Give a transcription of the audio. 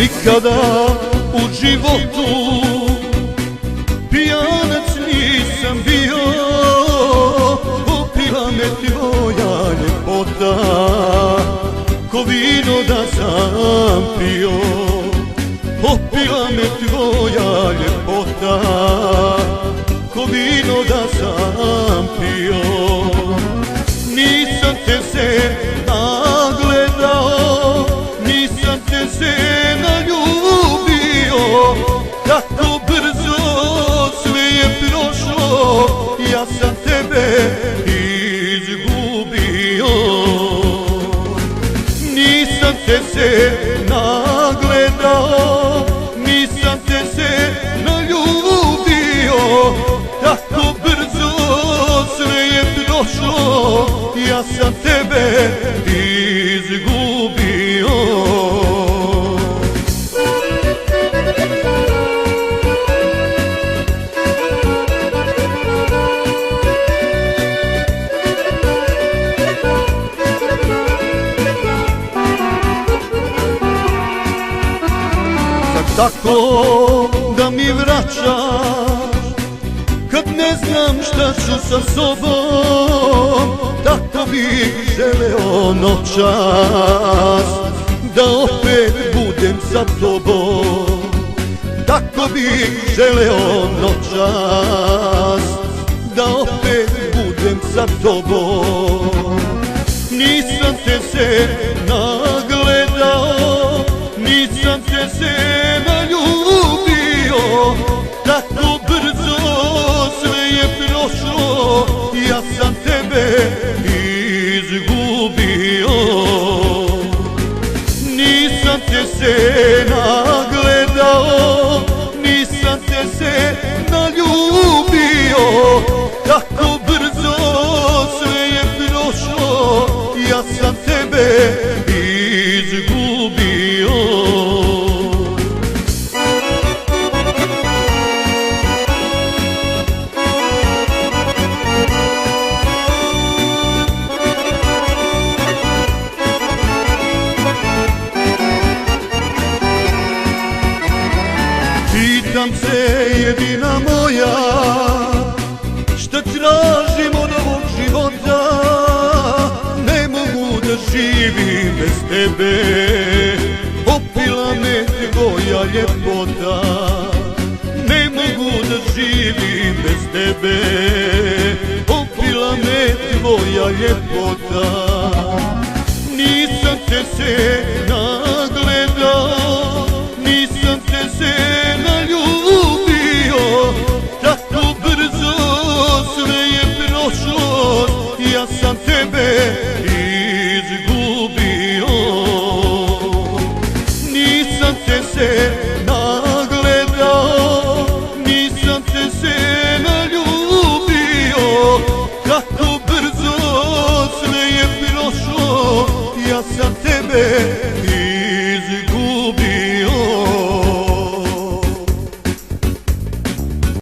nikada u životu pijanac nisam bio. Popila me tvoja ljepota, ko vino da sam pio. Popila me tvoja ljepota, ko vino da sam pio. Nisam te se nagledao, nisam te se naljubio. Tako brzo sve je prošlo, ja sam tebe izgubio. Nisam te se nagledao, nisam te se naljubio. Tako brzo sve je prošlo, ja sam tebe izgubio. Tako da mi vraćaš kad ne znam šta ću sa sobom. Tako bih želeo noćas da opet budem sa tobom. Tako bih želeo noćas da opet budem sa tobom. Nisam te se nagledao, nisam te se naljubio. Tako brzo sve je prošlo, ja sam tebe izgubio. Nisam te se nagledao, nisam te se naljubio. Tako brzo sve je prošlo, ja sam tebe izgubio. Pitam se jedina moja, šta tražim od ovog života. Ne mogu da živim bez tebe, popila me tvoja ljepota. Ne mogu da živim bez tebe, popila me tvoja ljepota. Nisam te se nagledao, nisam te se naljubio. Tako brzo sve je prošlo, ja sam tebe izgubio. Nisam te se nagledao, nisam te se naljubio. Kako brzo sve je prošlo, ja sam tebe